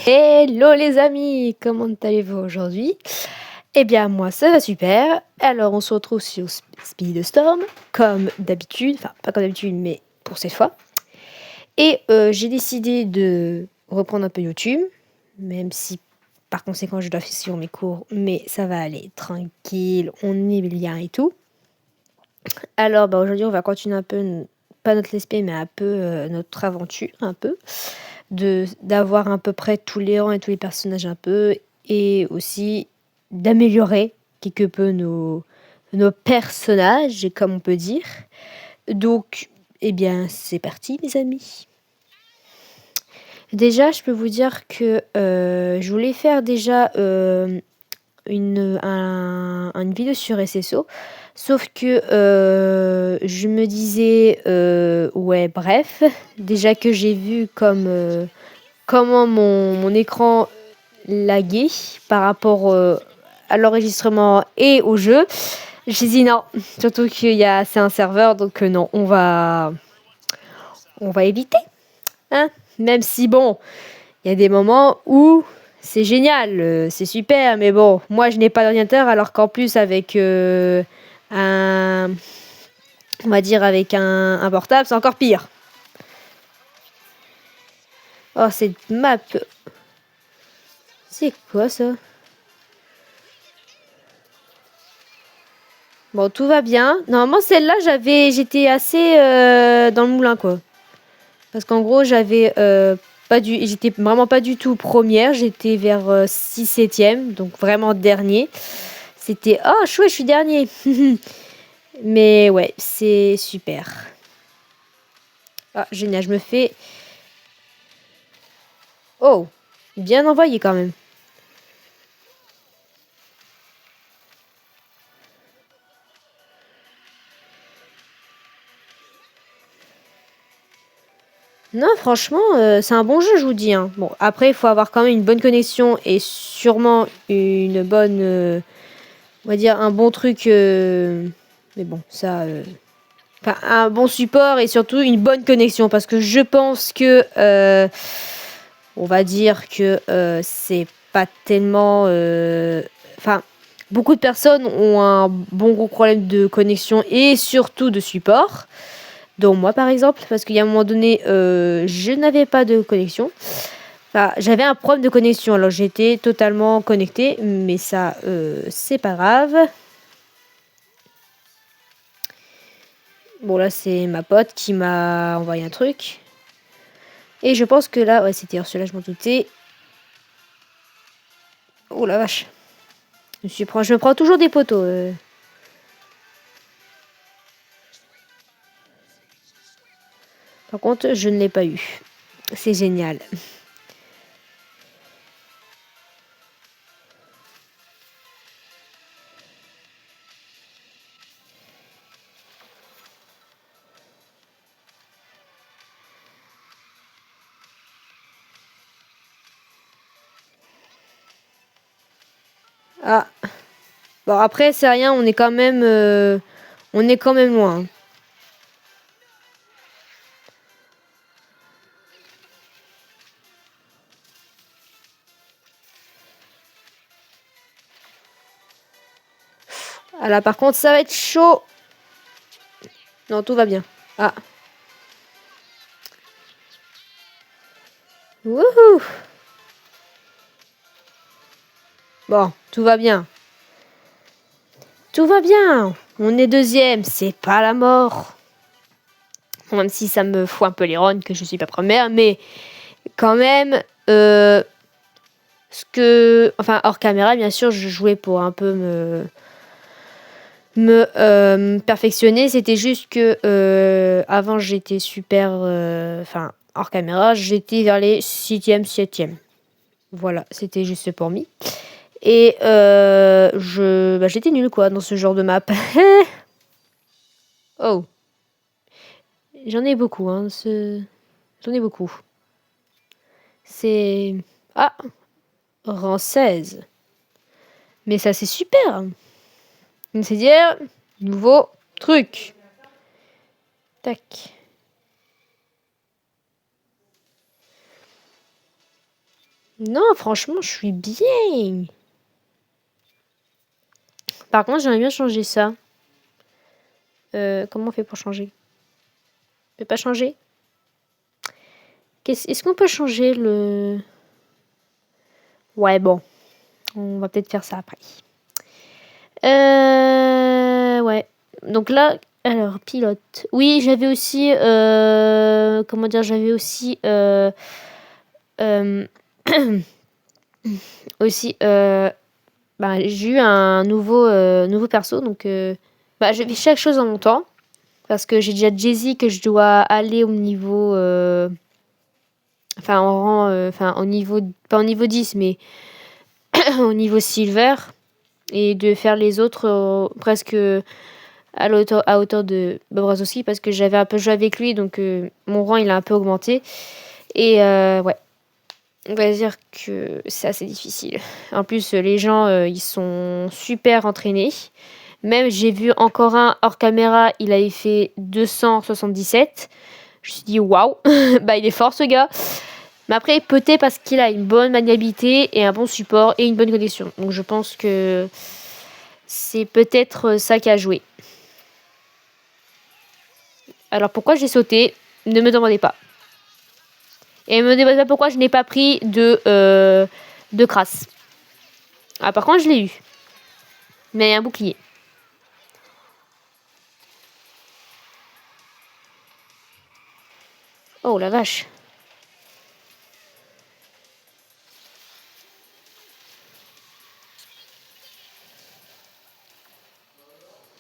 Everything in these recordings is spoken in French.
Hello les amis, comment allez-vous aujourd'hui? Eh bien moi ça va super. Alors on se retrouve sur Speedstorm comme d'habitude, enfin pas comme d'habitude mais pour cette fois. Et j'ai décidé de reprendre un peu YouTube, même si par conséquent je dois faire sur mes cours, mais ça va aller tranquille, on est bien et tout. Alors aujourd'hui on va continuer un peu, pas notre let's play mais un peu notre aventure un peu. D'avoir à peu près tous les rangs et tous les personnages un peu, et aussi d'améliorer quelque peu nos personnages, comme on peut dire. Donc, eh bien, c'est parti, mes amis. Déjà, je peux vous dire que je voulais faire déjà une vidéo sur SSO, sauf que je me disais, ouais, bref, déjà que j'ai vu comment mon écran laguait par rapport à l'enregistrement et au jeu. J'ai dit non, surtout c'est un serveur, donc non, on va éviter, hein. Même si bon, il y a des moments où c'est génial, c'est super, mais bon, moi je n'ai pas d'ordinateur, alors qu'en plus avec un, on va dire avec un portable, c'est encore pire. Oh, cette map, c'est quoi ça? Bon, tout va bien. Normalement, celle-là, j'étais assez dans le moulin, quoi. Parce qu'en gros, j'étais vraiment pas du tout première. J'étais vers 6 7e, donc vraiment dernier. C'était, oh, chouette, je suis dernier. Mais ouais, c'est super. Ah, génial, je me fais... Oh, bien envoyé quand même. Non, franchement, c'est un bon jeu, je vous dis, hein. Bon, après, il faut avoir quand même une bonne connexion et sûrement une bonne... on va dire un bon truc, mais bon, ça, enfin un bon support et surtout une bonne connexion, parce que je pense que, on va dire que c'est pas tellement, enfin beaucoup de personnes ont un bon gros problème de connexion et surtout de support. Donc moi par exemple, parce qu'il y a un moment donné, je n'avais pas de connexion. Enfin, j'avais un problème de connexion, alors j'étais totalement connectée, mais ça, c'est pas grave. Bon, là, c'est ma pote qui m'a envoyé un truc. Et je pense que là, ouais, c'était Ursula, je m'en doutais. Oh la vache. Je me prends toujours des poteaux. Par contre, je ne l'ai pas eu. C'est génial. Ah. Bon, après, c'est rien, on est quand même loin. Ah là, par contre, ça va être chaud. Non, tout va bien. Ah. Wouhou. Bon, tout va bien. Tout va bien. On est deuxième, c'est pas la mort. Même si ça me fout un peu les rogne que je suis pas première, mais quand même, enfin hors caméra, bien sûr, je jouais pour un peu me perfectionner. C'était juste que avant j'étais super, enfin hors caméra, j'étais vers les 6e, 7e. Voilà, c'était juste pour moi. Et j'étais nulle quoi dans ce genre de map. Oh, j'en ai beaucoup, hein. J'en ai beaucoup. C'est... Ah, rang 16. Mais ça, c'est super. C'est-à-dire, nouveau truc. Tac. Non, franchement, je suis bien. Par contre, j'aimerais bien changer ça. Comment on fait pour changer? On peut pas changer? Est-ce qu'on peut changer le... Ouais, bon. On va peut-être faire ça après. Ouais. Donc là, alors, pilote. Oui, j'avais aussi... comment dire? J'avais aussi... aussi... j'ai eu un nouveau perso. Donc, je fais chaque chose en mon temps. Parce que j'ai déjà Jessie que je dois aller au niveau... enfin, en rang... Enfin, au niveau... Pas au niveau 10, mais au niveau silver. Et de faire les autres presque à hauteur de Bob Razowski parce que j'avais un peu joué avec lui, donc mon rang il a un peu augmenté. Et ouais, on va dire que c'est assez difficile. En plus, les gens ils sont super entraînés. Même j'ai vu encore un hors caméra, il avait fait 277. Je me suis dit waouh, bah il est fort ce gars. Mais après, peut-être parce qu'il a une bonne maniabilité et un bon support et une bonne connexion. Donc je pense que c'est peut-être ça qui a joué. Alors pourquoi j'ai sauté? Ne me demandez pas. Et ne me demandez pas pourquoi je n'ai pas pris de crasse. Ah par contre je l'ai eu. Mais un bouclier. Oh la vache.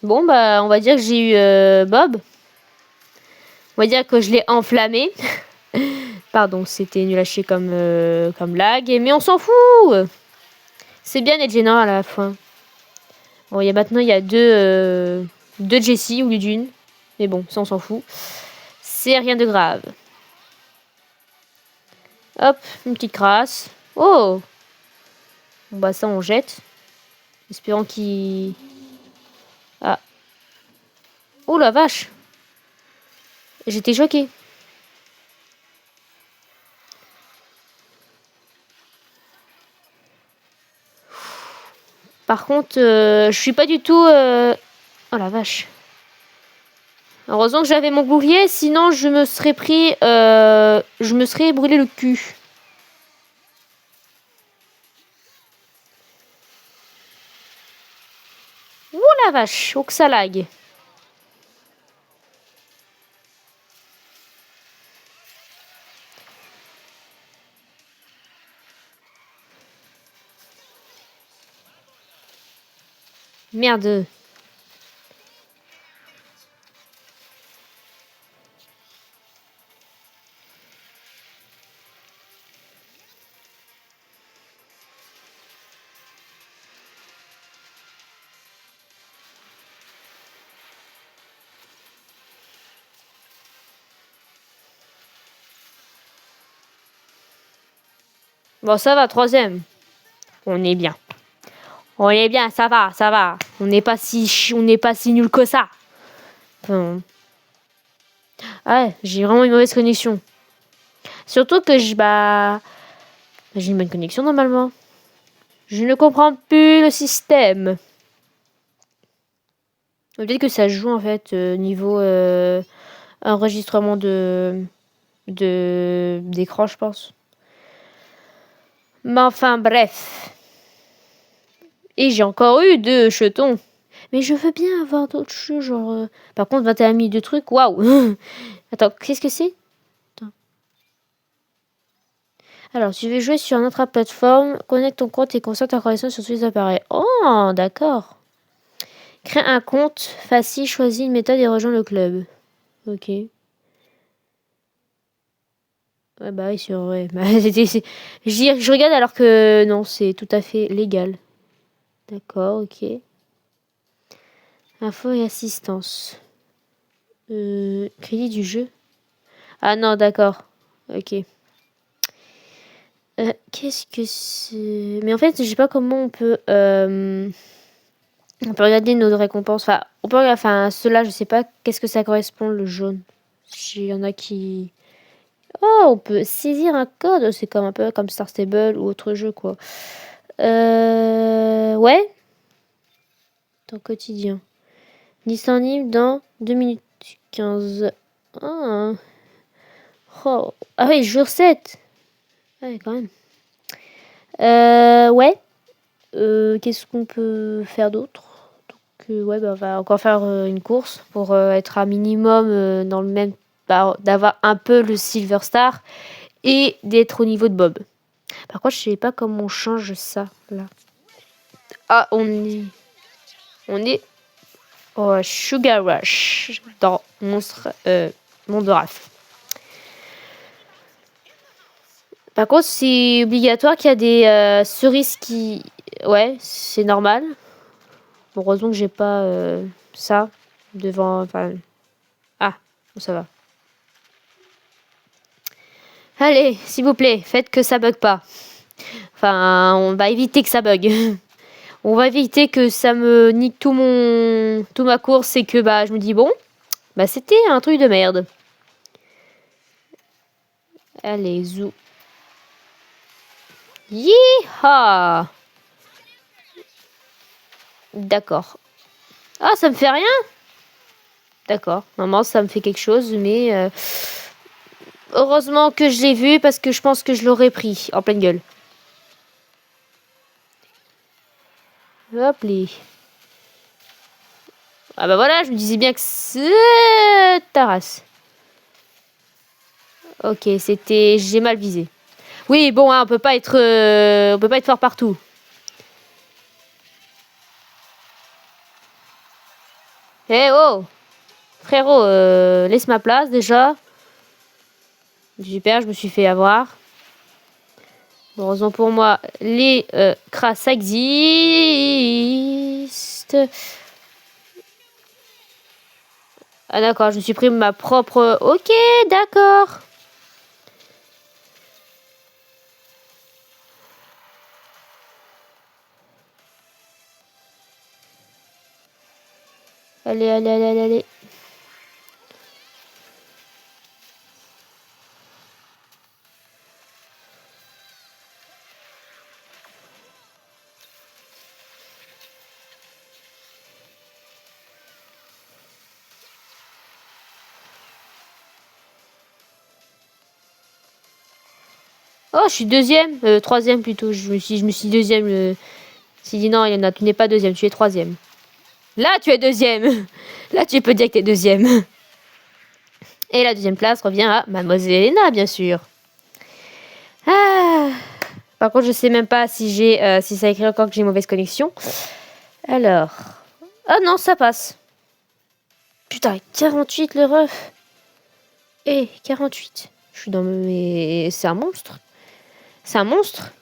Bon bah on va dire que j'ai eu Bob. On va dire que je l'ai enflammé. Pardon, c'était nul à chier comme lag. Mais on s'en fout. C'est bien d'être gênant à la fin. Bon, maintenant il y a deux Jessie au lieu d'une. Mais bon, ça on s'en fout. C'est rien de grave. Hop, une petite crasse. Oh! Bon bah ça on jette. Espérons qu'il... Ah. Oh la vache! J'étais choquée. Par contre, je suis pas du tout... Oh la vache. Heureusement que j'avais mon bouclier, sinon je me serais pris... je me serais brûlé le cul. Oh la vache! Oh que ça lag. Merde. Bon ça va, troisième. On est bien. On est bien, ça va, ça va. On n'est pas si nul que ça. Enfin... Ah ouais, j'ai vraiment une mauvaise connexion. Surtout que j'ai une bonne connexion normalement. Je ne comprends plus le système. Peut-être que ça joue en fait niveau enregistrement d'écran, je pense. Mais enfin bref. Et j'ai encore eu 2 jetons. Mais je veux bien avoir d'autres jeux, genre... Par contre, 21 minutes de trucs, waouh. Attends, qu'est-ce que c'est? Alors, tu veux jouer sur une autre plateforme, connecte ton compte et conserve ta connexion sur tous les appareils. Oh, d'accord. Crée un compte, facile, choisis une méthode et rejoins le club. Ok. Ouais, bah oui, c'est vrai. Bah, je regarde alors que non, c'est tout à fait légal. D'accord, ok. Info et assistance. Crédit du jeu. Ah non, d'accord. Ok. Qu'est-ce que c'est? Mais en fait, je sais pas comment on peut regarder nos récompenses. Enfin, on peut regarder, enfin, ceux-là, je sais pas qu'est-ce que ça correspond, le jaune. Il y en a qui Oh, on peut saisir un code. C'est comme un peu comme Star Stable ou autre jeu, quoi. Ouais. Ton quotidien. Disponible dans 2 minutes 15. Ah, oh. Ah oui, jour 7. Ouais, quand même. Ouais. Qu'est-ce qu'on peut faire d'autre? Ouais, bah, on va encore faire une course pour être à minimum dans le même... Bah, d'avoir un peu le Silver Star et d'être au niveau de Bob. Par contre, je sais pas comment on change ça, là. Ah, on est au Sugar Rush dans Monstre... Monde de Raph. Par contre, c'est obligatoire qu'il y a des cerises qui... Ouais, c'est normal. Heureusement que j'ai pas ça devant... Enfin... Ah, ça va. Allez, s'il vous plaît, faites que ça bug pas. Enfin, on va éviter que ça bug. On va éviter que ça me nique tout ma course et que bah je me dis bon, bah c'était un truc de merde. Allez, zou. Yeehaw. D'accord. Ah, ça me fait rien? D'accord. Normalement, ça me fait quelque chose, mais heureusement que je l'ai vu parce que je pense que je l'aurais pris en pleine gueule. Hop les. Ah bah voilà, je me disais bien que c'est ta race. Ok, c'était... J'ai mal visé. Oui, bon, hein, on peut pas être fort partout. Eh oh! Frérot, laisse ma place déjà. Super, je me suis fait avoir. Heureusement pour moi, les crasses existent. Ah d'accord, je me suis pris ma propre... Ok, d'accord. Allez, allez, allez, allez, allez. Oh, je suis deuxième. Troisième plutôt. Je me suis dit deuxième. Je me suis dit non, il y en a, tu n'es pas deuxième, tu es troisième. Là, tu es deuxième. Là, tu peux dire que tu es deuxième. Et la deuxième place revient à Mademoiselle Elena, bien sûr. Ah. Par contre, je sais même pas si si ça écrit encore que j'ai une mauvaise connexion. Alors. Ah non, ça passe. Putain, 48 le ref. 48. Je suis dans mes... C'est un monstre. C'est un monstre.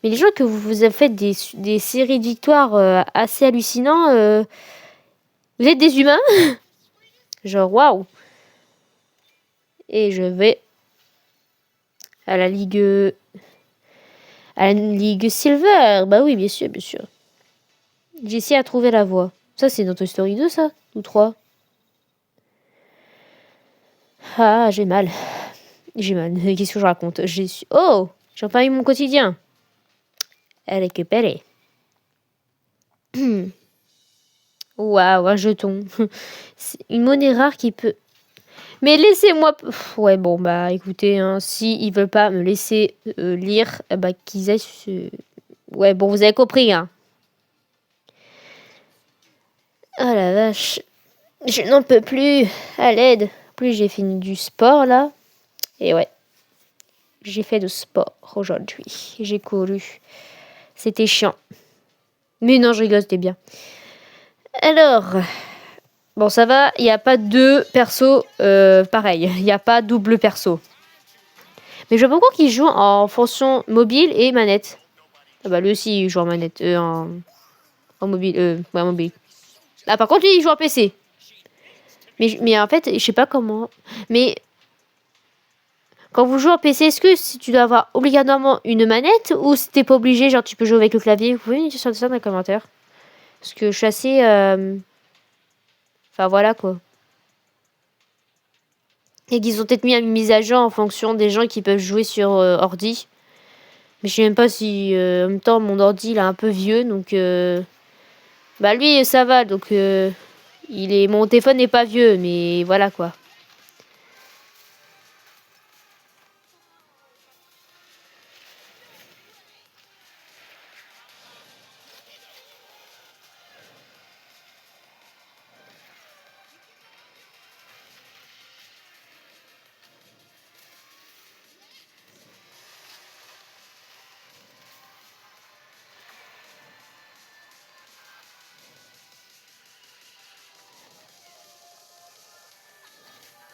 Mais les gens que vous avez fait des séries de victoires assez hallucinants, vous êtes des humains. Genre, waouh. Et je vais à la Ligue... À la Ligue Silver. Bah oui, bien sûr, bien sûr. J'ai essayé à trouver la voie. Ça, c'est dans Toy Story 2, ça? Ou 3? Ah, j'ai mal. J'ai mal. Qu'est-ce que je raconte? Oh! J'ai pas eu mon quotidien. Elle est récupérée. Waouh, un jeton. C'est une monnaie rare qui peut... Mais laissez-moi... Ouais, bon, bah écoutez, hein, si ils veulent pas me laisser lire, bah qu'ils aillent... Ouais, bon, vous avez compris, hein. Ah la vache. Je n'en peux plus. À l'aide. Plus j'ai fini du sport, là. Et ouais. J'ai fait de sport aujourd'hui. J'ai couru. C'était chiant. Mais non, je rigole, c'était bien. Alors... Bon, ça va, il n'y a pas deux persos pareils. Il n'y a pas double perso. Mais je vois beaucoup qu'il joue en fonction mobile et manette. Ah bah lui aussi il joue en manette, en mobile, ouais en mobile. Ah par contre lui il joue en PC. Mais en fait je sais pas comment. Mais quand vous jouez en PC, est-ce que si tu dois avoir obligatoirement une manette ou si t'es pas obligé, genre tu peux jouer avec le clavier? Vous pouvez me dire ça dans les commentaires. Parce que je suis assez... Enfin voilà quoi. Et qu'ils ont peut-être mis une mise à jour en fonction des gens qui peuvent jouer sur ordi. Mais je sais même pas si en même temps mon ordi il est un peu vieux donc bah lui ça va donc mon téléphone n'est pas vieux mais voilà quoi.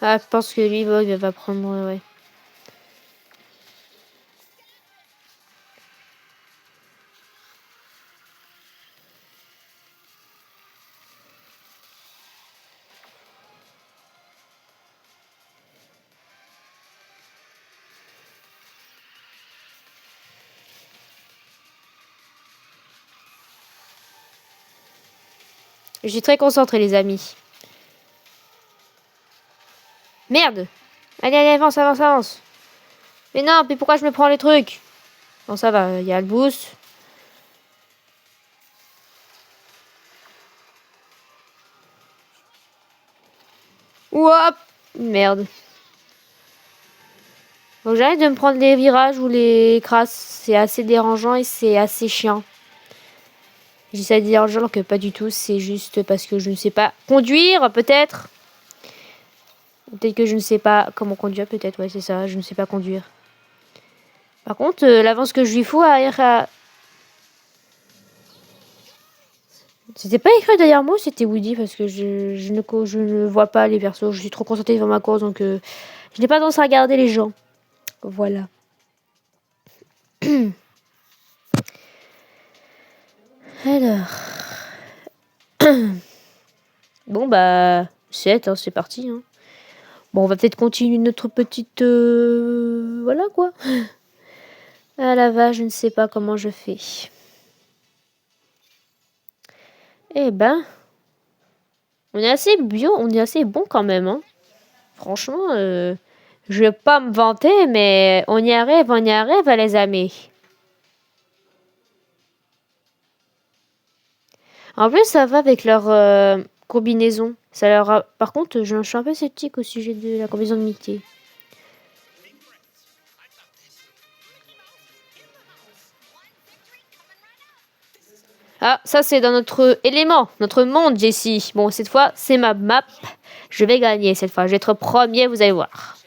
Ah je pense que lui il va prendre ouais. Je suis très concentré les amis. Merde. Allez, allez, avance, avance, avance. Mais non, mais pourquoi je me prends les trucs? Bon, ça va, il y a le boost. Ouap. Merde. Faut que j'arrête de me prendre les virages ou les crasses. C'est assez dérangeant et c'est assez chiant. J'essaie de dire genre que pas du tout. C'est juste parce que je ne sais pas conduire, peut-être. Peut-être que je ne sais pas comment conduire, peut-être. Ouais, c'est ça, je ne sais pas conduire. Par contre, l'avance que je lui fous à... C'était pas écrit derrière moi, c'était Woody parce que je ne vois pas les persos. Je suis trop concentrée devant ma course donc je n'ai pas tendance à regarder les gens. Voilà. Alors. Bon bah 7, hein, c'est parti. Hein. Bon, on va peut-être continuer notre petite... Voilà quoi. Ah la vache, je ne sais pas comment je fais. Eh ben... On est assez bio, on est assez bon quand même. Hein. Franchement, je vais pas me vanter, mais on y arrive, les amis. En plus, ça va avec leur combinaison. Ça leur Par contre, je suis un peu sceptique au sujet de la combinaison de Mickey. Ah, ça c'est dans notre élément, notre monde, Jessie. Bon, cette fois, c'est ma map. Je vais gagner cette fois. Je vais être premier, vous allez voir.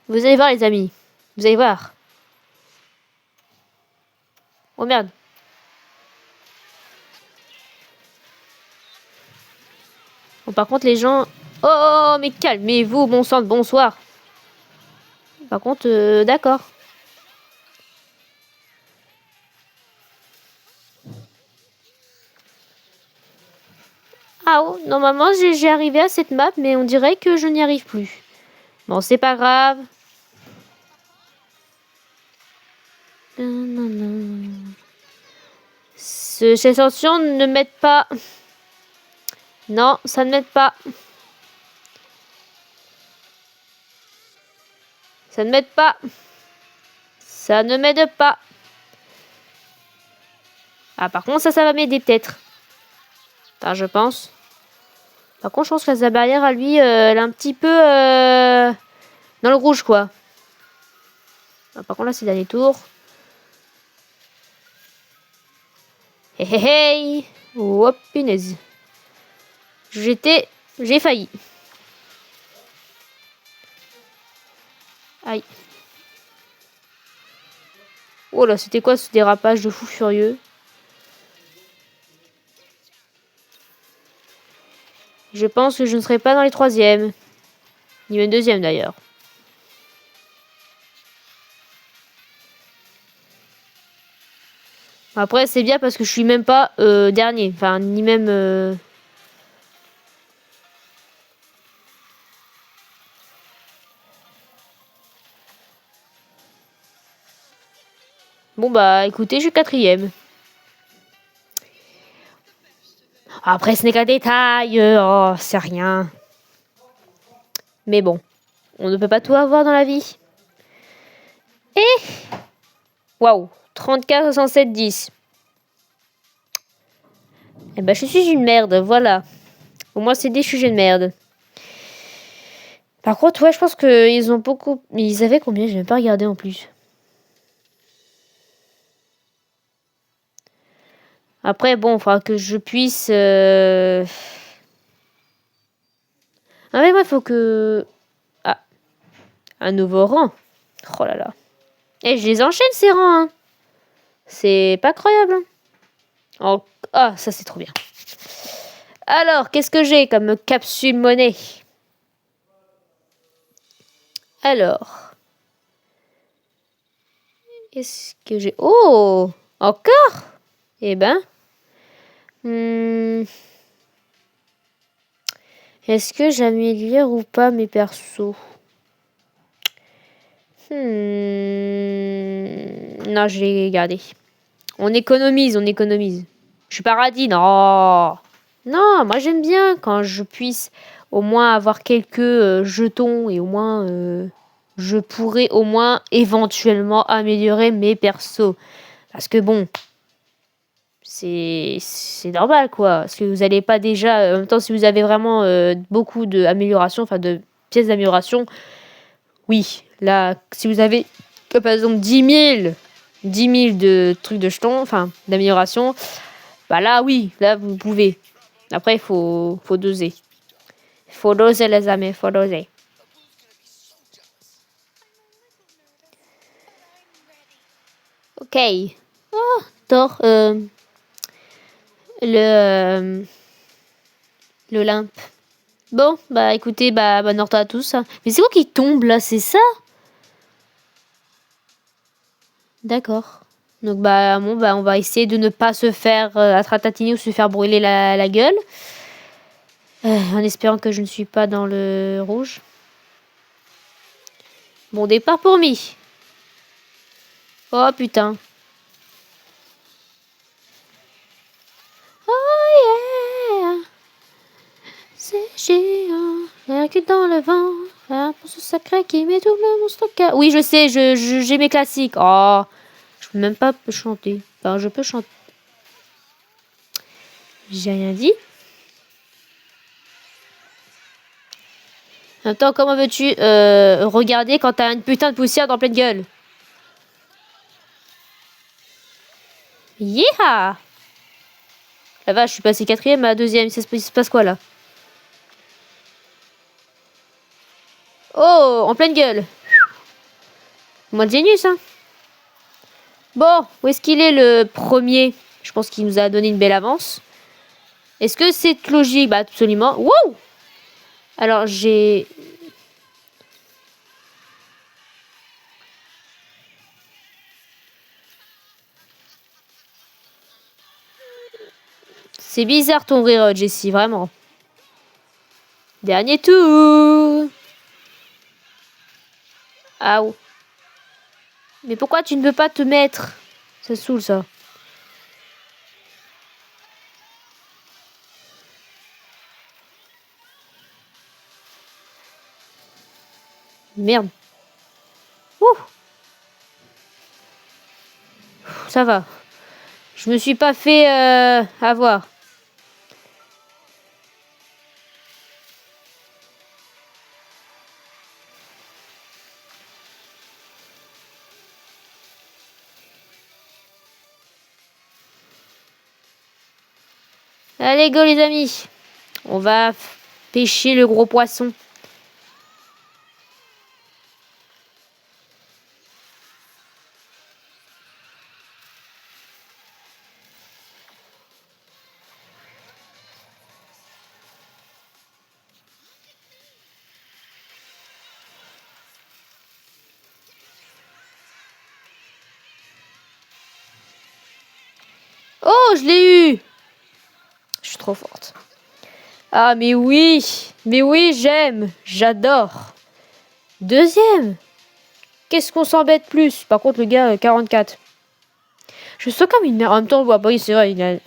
Vous allez voir, les amis. Vous allez voir. Oh merde. Bon, par contre, les gens... Oh, mais calmez-vous, bon sang de bonsoir. Par contre, d'accord. Ah oh, normalement, j'ai arrivé à cette map, mais on dirait que je n'y arrive plus. Bon, c'est pas grave. Ces sanctions ne m'aident pas. Non, ça ne m'aide pas. Ça ne m'aide pas. Ça ne m'aide pas. Ah, par contre, ça va m'aider peut-être. Enfin, je pense. Par contre, je pense que sa barrière à lui, elle est un petit peu dans le rouge, quoi. Ah, par contre, là, c'est le dernier tour. Hé hé hé. Oh, punaise. J'ai failli. Aïe. Oh là, c'était quoi ce dérapage de fou furieux? Je pense que je ne serai pas dans les troisièmes. Ni même deuxième d'ailleurs. Après, c'est bien parce que je suis même pas dernier. Enfin, ni même... Bon bah, écoutez, je suis quatrième. Après, ce n'est qu'un détail. Oh, c'est rien. Mais bon, on ne peut pas tout avoir dans la vie. Et... Waouh, 34, 67, 10. Eh ben, je suis une merde, voilà. Au moins, c'est des sujets de merde. Par contre, ouais, je pense qu'ils ont beaucoup... Ils avaient combien? Je n'ai pas regardé en plus. Après, bon, il faudra que je puisse... Ah mais moi, il faut que... Ah, un nouveau rang. Oh là là. Et je les enchaîne, ces rangs, hein. C'est pas croyable, hein. Oh, ah, ça, c'est trop bien. Alors, qu'est-ce que j'ai comme capsule monnaie? Alors... Qu'est-ce que j'ai... Oh! Encore? Eh ben... Est-ce que j'améliore ou pas mes persos? Non, je vais garder. On économise, on économise. Je suis paradis, non. Non, moi j'aime bien quand je puisse au moins avoir quelques jetons et au moins je pourrais au moins éventuellement améliorer mes persos. Parce que bon, c'est normal quoi. Parce que vous n'allez pas déjà... en même temps, si vous avez vraiment beaucoup d'améliorations, enfin de pièces d'amélioration, oui, là, si vous avez par exemple 10 000 de trucs de jetons, enfin d'amélioration, bah là oui, là vous pouvez. Après, il faut doser. Il faut doser les amis, il faut doser. Ok. Oh, Thor, le l'Olympe. Bon, bah écoutez, bonne ordre à tous. Hein. Mais c'est quoi qui tombe là, c'est ça? D'accord. Donc bon, on va essayer de ne pas se faire attratatiner ou se faire brûler la gueule. En espérant que je ne suis pas dans le rouge. Bon départ pour Mi. Oh putain. Oh yeah. C'est géant. L'air que dans le vent. Un pour ce sacré qui met tout le monstre cas. Oui, je sais, j'ai mes classiques. Oh. Je peux même pas chanter. Enfin, je peux chanter. J'ai rien dit. Attends, comment veux-tu regarder quand t'as une putain de poussière dans pleine gueule? Yeah! La vache, je suis passé quatrième à la deuxième. Il se passe quoi là? Oh, en pleine gueule. Moins de génius, hein. Bon, où est-ce qu'il est le premier? Je pense qu'il nous a donné une belle avance. Est-ce que c'est logique? Bah absolument. Wow! Alors j'ai... C'est bizarre ton rire, Jessie, vraiment. Dernier tour. Ah, mais pourquoi tu ne peux pas te mettre? Ça saoule ça. Merde. Ouh. Ça va. Je me suis pas fait avoir. Allez, go les amis. On va pêcher le gros poisson. Oh, je l'ai eu. Je suis trop forte. Ah, mais oui, j'aime, j'adore. Deuxième. Qu'est-ce qu'on s'embête plus? Par contre, le gars, 44. Je sens comme une merde. En même temps, bah oui, c'est vrai, il a...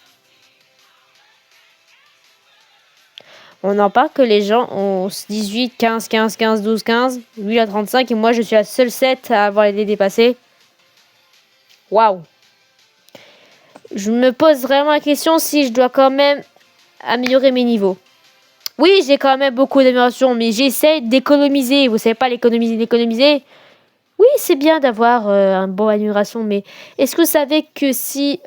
On en parle que les gens ont 18, 15, 15, 15, 12, 15. Lui, il a 35 et moi, je suis la seule 7 à avoir les dépassés. Waouh! Je me pose vraiment la question si je dois quand même améliorer mes niveaux. Oui, j'ai quand même beaucoup d'améliorations, mais j'essaie d'économiser. Vous savez pas l'économiser. Oui, c'est bien d'avoir un bon amélioration, mais est-ce que vous savez que si...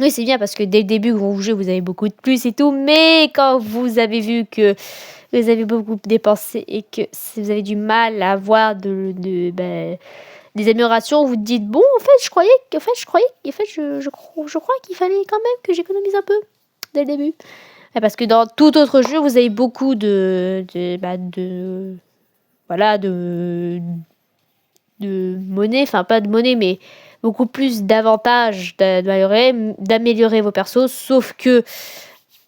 Oui, c'est bien parce que dès le début, quand vous jouez, vous avez beaucoup de plus et tout, mais quand vous avez vu que vous avez beaucoup dépensé et que si vous avez du mal à avoir des améliorations, vous dites, bon, en fait, je crois qu'il fallait quand même que j'économise un peu dès le début. Parce que dans tout autre jeu, vous avez beaucoup voilà, de monnaie, enfin pas de monnaie, mais beaucoup plus d'avantages d'améliorer vos persos, sauf que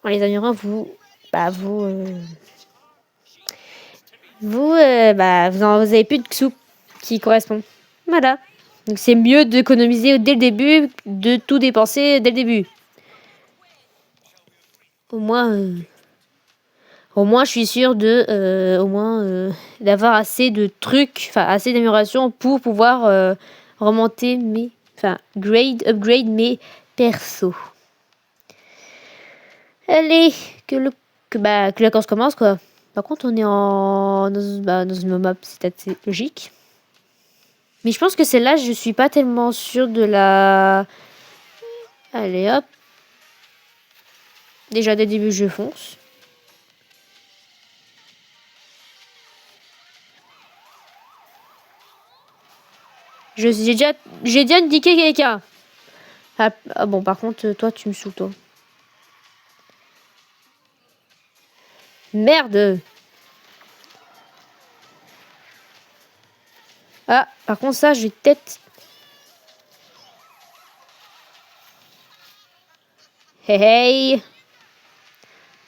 en les améliorant, vous avez plus de sous qui correspondent. Voilà. Donc c'est mieux d'économiser dès le début, de tout dépenser dès le début. Au moins, je suis sûre d'avoir assez de trucs, enfin assez d'améliorations pour pouvoir remonter upgrade mes persos. Allez, que la course commence quoi. Par contre, on est dans une map, c'est assez logique. Mais je pense que celle-là, je suis pas tellement sûre de la... Allez hop. Déjà dès le début, je fonce. J'ai déjà indiqué quelqu'un. Ah bon, par contre, toi, tu me saoules, toi. Merde. Ah, par contre, ça, j'ai peut-être... Hey, hey.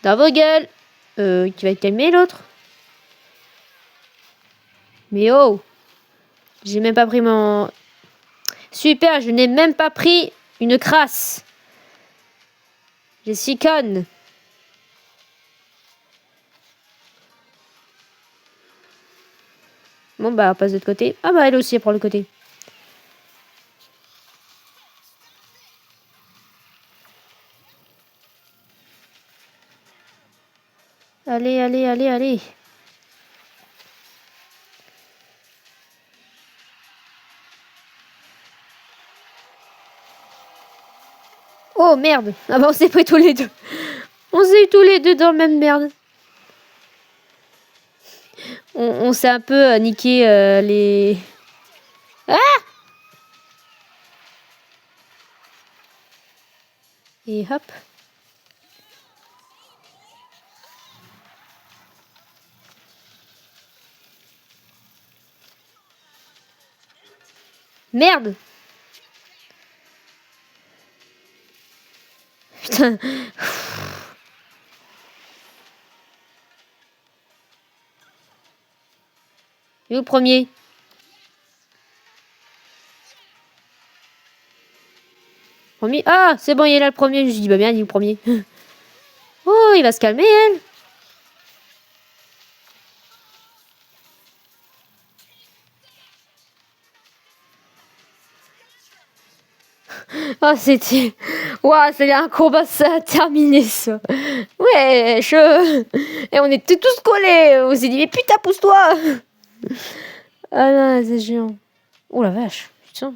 Dans vos gueules. Tu vas te calmer, l'autre. Mais oh. J'ai même pas pris mon... Super, je n'ai même pas pris une crasse. Je suis conne. Bon, bah, on passe de l'autre côté. Ah bah, elle aussi, elle prend le côté. Allez, allez, allez, allez. Oh, merde. Ah bah, on s'est pris tous les deux. On s'est eu tous les deux dans le même merde. On s'est un peu niqué les... Ah! Et hop. Merde. Putain. Et au premier. Premier. Ah, c'est bon, il est là le premier. Je me dis, bah bien, il est le premier. Oh, il va se calmer, elle. Oh, c'était... Waouh, c'est un combat, ça a terminé, ça. Ouais, Et on était tous collés. On s'est dit, mais putain, pousse-toi. Ah non, c'est chiant. Oh la vache, putain.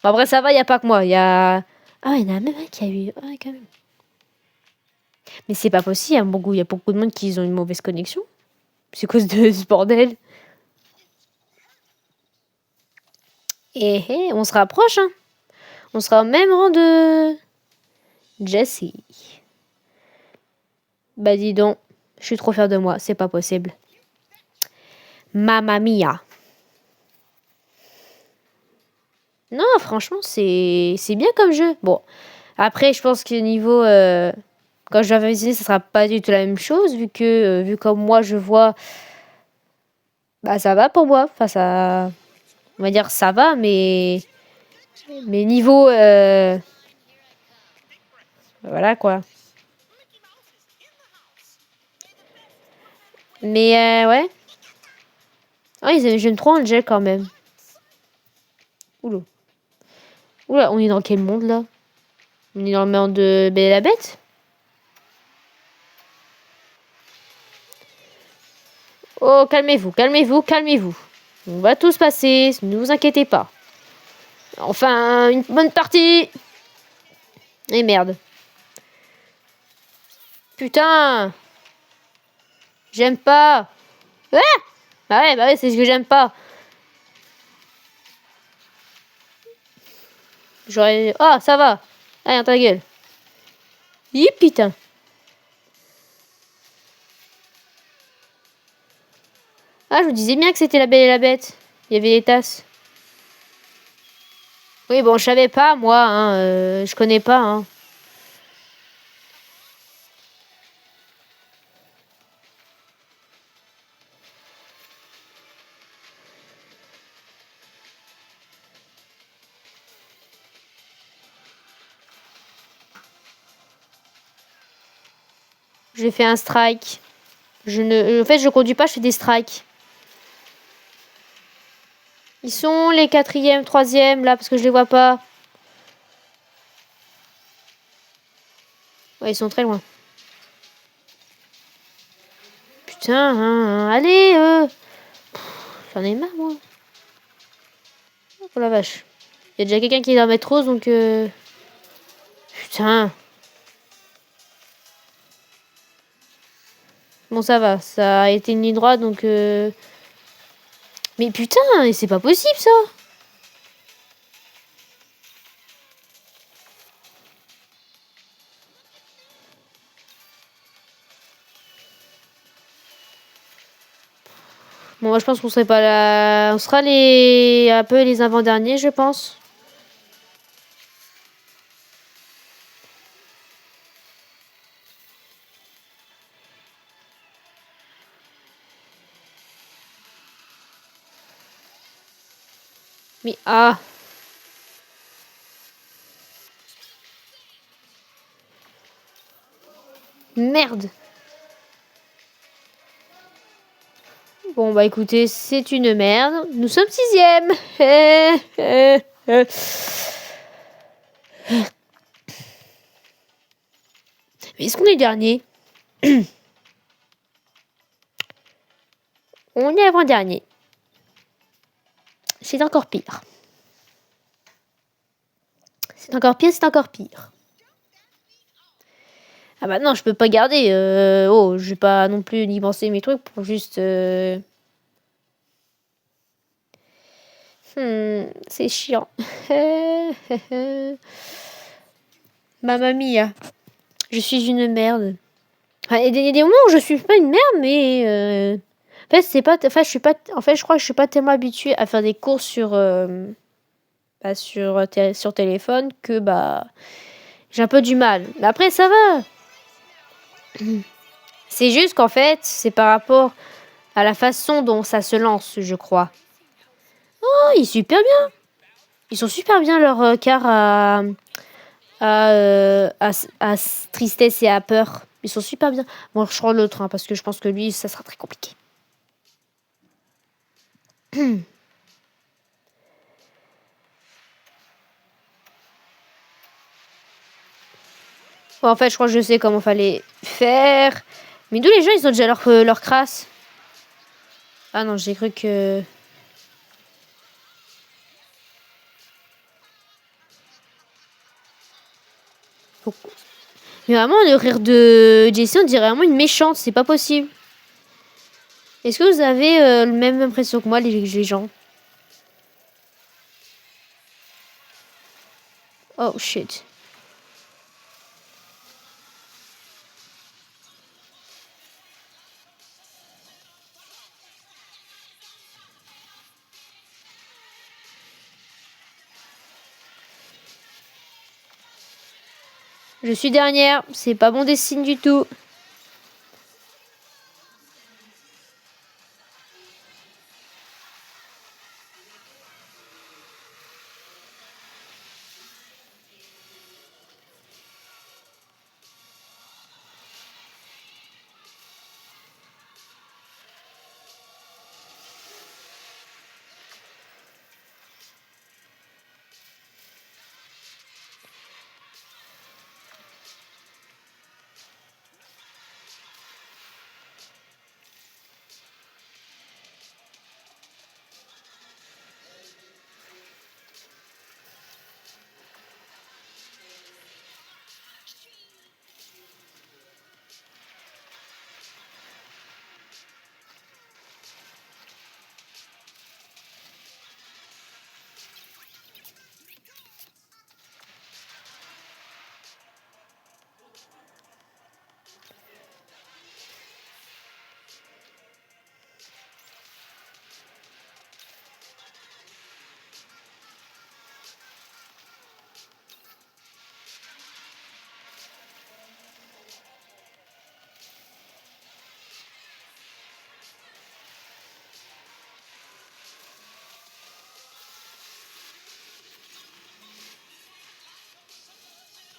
Bon, après, ça va, il n'y a pas que moi. Il y a... Ah, il y en a même un qui a eu... Ah, quand même. Mais c'est pas possible, hein, il y a beaucoup de monde qui ont une mauvaise connexion. C'est à cause de ce bordel. On se rapproche, hein. On sera au même rang de... Jessie. Bah dis donc, je suis trop fière de moi, c'est pas possible. Mamma mia. Non, franchement, c'est bien comme jeu. Bon, après, je pense que niveau... quand je vais visiter, ça sera pas du tout la même chose, vu comme moi, je vois... Bah, ça va pour moi. Enfin, ça... On va dire ça va, mais... Mais niveau... Voilà, quoi. Mais ouais. Ah, j'aime trop Angel quand même. Oula. Oula, on est dans quel monde là? On est dans le monde de Belle et la Bête? Oh, calmez-vous, calmez-vous, calmez-vous. On va tous passer, ne vous inquiétez pas. Enfin, une bonne partie. Et merde. Putain. J'aime pas. Ah, bah ouais, c'est ce que j'aime pas. J'aurais... Oh, ça va. Allez, dans ta gueule. Yip, putain. Ah, je vous disais bien que c'était la Belle et la Bête. Il y avait des tasses. Oui, bon, je savais pas, moi. Hein, je connais pas. Hein. J'ai fait un strike. En fait, je conduis pas, je fais des strikes. Ils sont les 4e, 3e, là, parce que je les vois pas. Ouais, ils sont très loin. Putain, allez, j'en ai marre, moi. Oh la vache. Il y a déjà quelqu'un qui est dans le métro, donc... Putain. Bon, ça va. Ça a été une ligne droite, donc... Mais putain, c'est pas possible, ça. Bon, moi, je pense qu'on serait pas là... On sera les... un peu les avant-derniers, je pense. Mais... Ah. Merde. Bon, bah écoutez, c'est une merde. Nous sommes 6e. Mais est-ce qu'on est dernier? On est avant-dernier. C'est encore pire. C'est encore pire, c'est encore pire. Ah bah non, je peux pas garder. Oh, je vais pas non plus y penser mes trucs pour juste... c'est chiant. Mamma mia. Je suis une merde. Enfin, il y a des moments où je suis pas une merde, mais... En fait, c'est pas... Enfin, je suis pas... En fait, je crois que je suis pas tellement habituée à faire des courses sur... sur téléphone que, bah... J'ai un peu du mal. Mais après, ça va. C'est juste qu'en fait, c'est par rapport à la façon dont ça se lance, je crois. Oh, il est super bien. Ils sont super bien leur car à tristesse et à peur. Ils sont super bien. Bon, je prends l'autre, hein, parce que je pense que lui, ça sera très compliqué. Bon, en fait, je crois que je sais comment fallait faire. Mais d'où les gens, ils ont déjà leur crasse. Ah non, j'ai cru que... Mais vraiment, le rire de Jessie, on dirait vraiment une méchante. C'est pas possible. Est-ce que vous avez la même impression que moi, les gens? Oh, shit. Je suis dernière. C'est pas bon des signes du tout.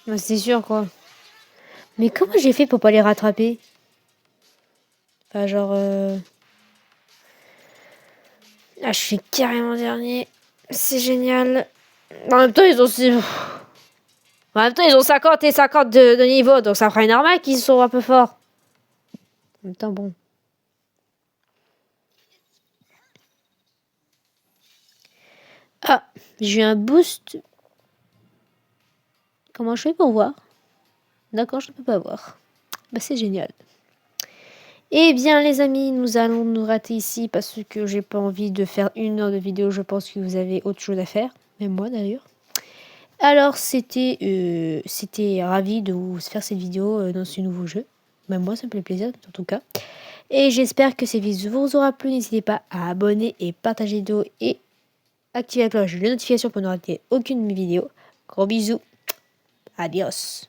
Bah, c'est sûr, quoi. Mais comment j'ai fait pour pas les rattraper? Enfin, genre... Ah, je suis carrément dernier. C'est génial. En même temps, ils ont... En même temps, ils ont 50 et 50 de niveau, donc ça ferait normal qu'ils sont un peu forts. En même temps, bon. Ah, j'ai eu un boost. Comment je fais pour voir? D'accord, je ne peux pas voir. Bah, c'est génial. Eh bien, les amis, nous allons nous rater ici parce que j'ai pas envie de faire 1 heure de vidéo. Je pense que vous avez autre chose à faire. Même moi, d'ailleurs. Alors, c'était ravi de vous faire cette vidéo dans ce nouveau jeu. Même moi, ça me fait plaisir, en tout cas. Et j'espère que cette vidéo vous aura plu. N'hésitez pas à abonner et partager la vidéo et activer la cloche de notification pour ne rater aucune de mes vidéos. Gros bisous. Adios.